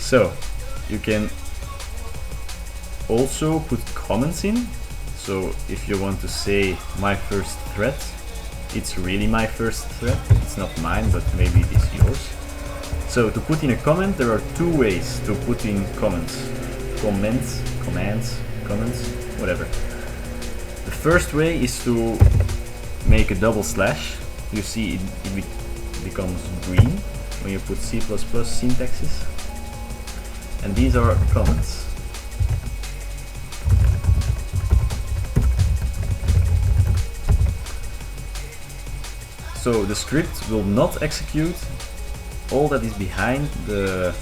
So you can also put comments in. So if you want to say my first thread, it's really my first thread, it's not mine, but maybe it is yours. So to put in a comment, there are two ways to put in comments. Comments, whatever. The first way is to make a double slash. You see it becomes green when you put C++ syntaxes. And these are comments. So the script will not execute all that is behind the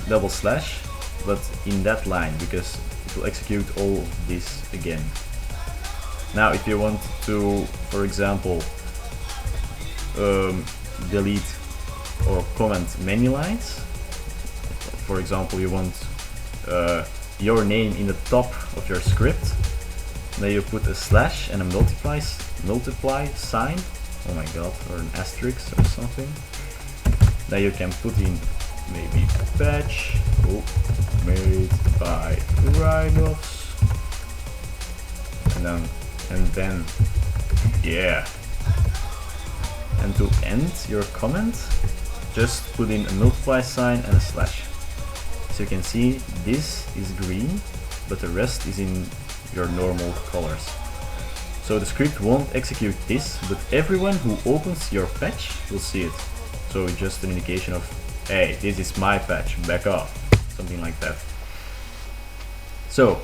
double slash, but in that line, because it will execute all of this again. Now if you want to, for example, delete or comment many lines, for example you want your name in the top of your script, then you put a slash and a multiply sign, oh my god, or an asterisk or something. Then you can put in maybe patch made by Writeoffz, and then yeah. And to end your comment, just put in a multiply sign and a slash. So you can see this is green, but the rest is in your normal colors. So the script won't execute this, but everyone who opens your patch will see it. So it's just an indication of, hey, this is my patch, back off, something like that. So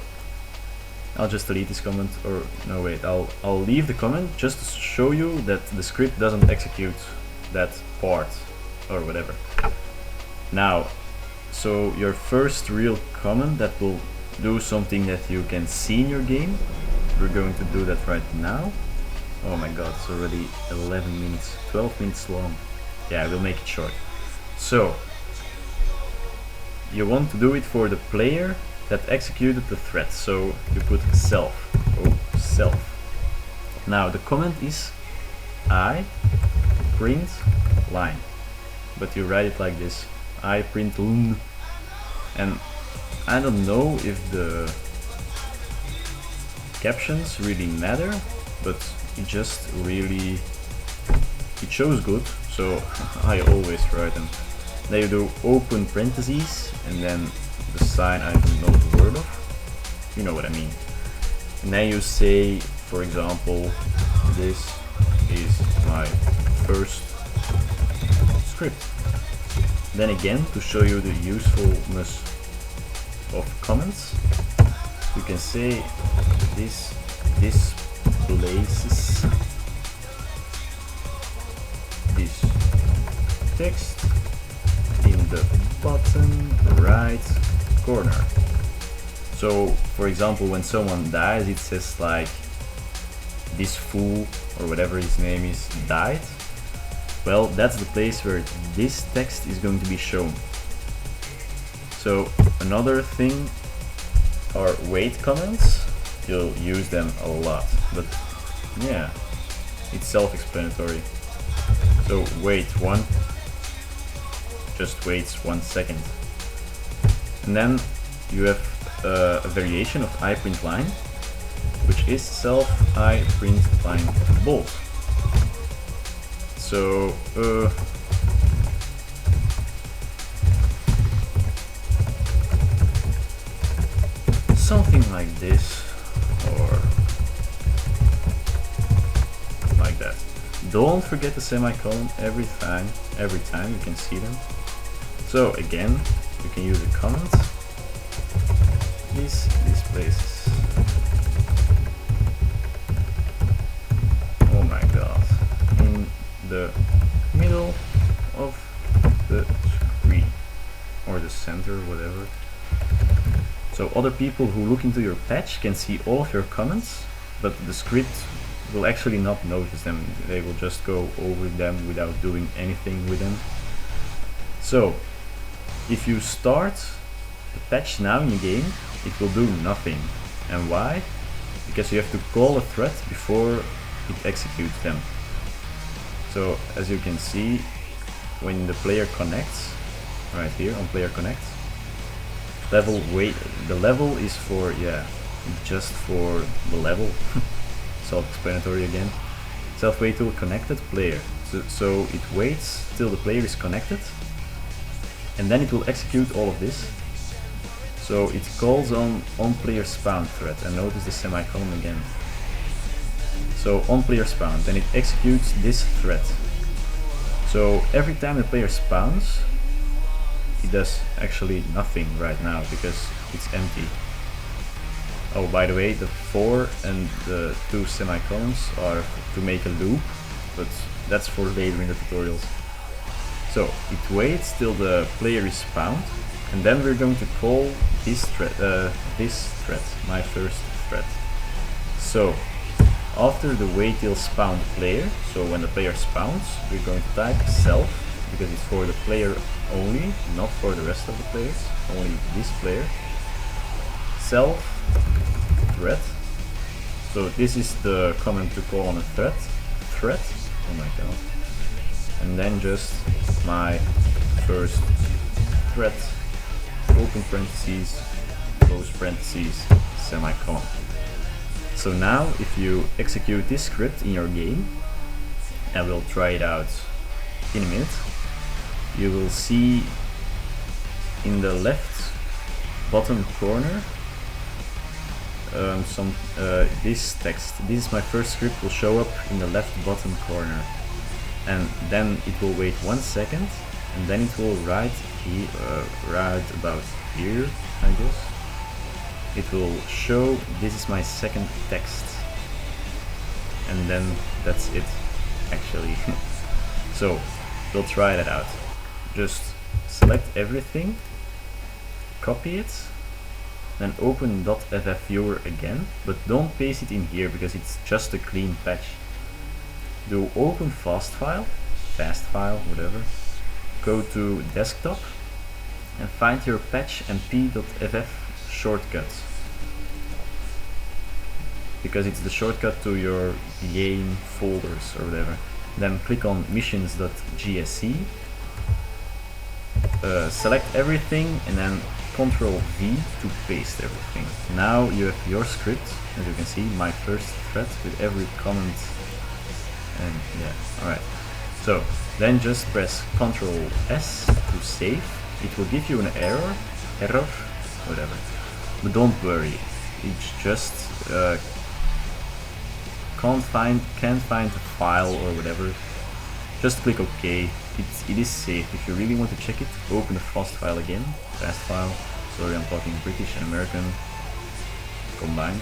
I'll just delete this comment, or no wait, I'll leave the comment just to show you that the script doesn't execute that part or whatever. Now, so your first real comment that will do something that you can see in your game, we're going to do that right now. Oh my god, it's already 11 minutes, 12 minutes long. Yeah, we'll make it short. So you want to do it for the player that executed the thread, so you put self. Now the comment is I print line, but you write it like this, I print line. And I don't know if the captions really matter, but it just really, it shows good, so I always write them. Then you do open parentheses and then the sign I don't know the word of, you know what I mean. And then you say, for example, this is my first script. Then again, to show you the usefulness of comments, you can say this places this text in the bottom right corner. So for example, when someone dies, it says like, this fool or whatever his name is died. Well, that's the place where this text is going to be shown. So another thing are wait comments. You'll use them a lot, but yeah, it's self-explanatory. So wait one, just waits 1 second. And then you have a variation of I print line, which is self I print line bold. So something like this, or like that. Don't forget the semicolon every time you can see them. So again, you can use a comment. These places. Oh my god. In the middle of the screen, or the center, whatever. So other people who look into your patch can see all of your comments, but the script will actually not notice them. They will just go over them without doing anything with them. So if you start the patch now in the game, it will do nothing. And why? Because you have to call a thread before it executes them. So as you can see, when the player connects, right here on player connect, the level is for, yeah, just for the level. Self-explanatory again. Self-wait till connected player. So it waits till the player is connected, and then it will execute all of this. So it calls on player spawn thread, and notice the semicolon again. So on player spawn, then it executes this thread. So every time the player spawns, it does actually nothing right now because it's empty. Oh, by the way, the 4 and the 2 semicolons are to make a loop, but that's for later in the tutorials. So it waits till the player is spawned, and then we're going to call this thread, my first thread. So after the wait till spawned player, so when the player spawns, we're going to type self, because it's for the player only, not for the rest of the players, only this player. Self thread. So this is the command to call on a thread. Oh my god. And then just my first thread, open parentheses, close parentheses, semicolon. So now if you execute this script in your game, and we'll try it out in a minute, you will see in the left bottom corner this text. This is my first script, will show up in the left bottom corner, and then it will wait 1 second, and then it will write right about here, I guess. It will show this is my second text, and then that's it actually. So we'll try that out. Just select everything, copy it, then open .ff viewer again, but don't paste it in here because it's just a clean patch. Do open fast file, whatever, go to desktop and find your patch and p.ff shortcut, because it's the shortcut to your game folders or whatever. Then click on missions.gsc, select everything, and then Ctrl V to paste everything. Now you have your script, as you can see, my first thread with every comment, and yeah, alright. So then just press Ctrl S to save. It will give you an error, whatever. But don't worry, it's just can't find the file or whatever. Just click OK. It is safe. If you really want to check it, open the fast file again. Fast file. Sorry, I'm talking British and American combined.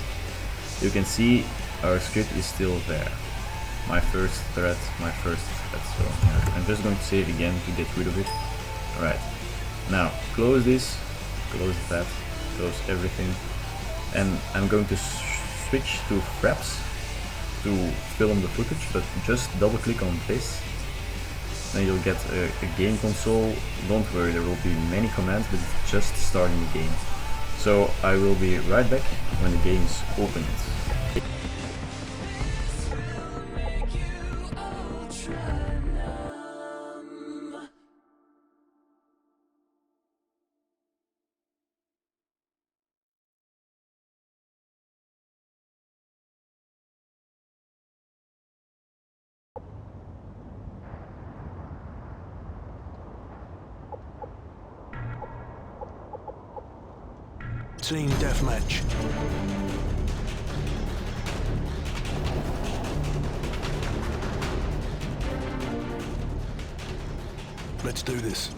You can see our script is still there. My first thread. So yeah, I'm just going to save again to get rid of it. Alright. Now close this, close that, close everything, and I'm going to switch to Fraps to film the footage, but just double click on this. Then you'll get a game console. Don't worry, there will be many commands, but it's just starting the game. So I will be right back when the game is opened. Team deathmatch. Let's do this.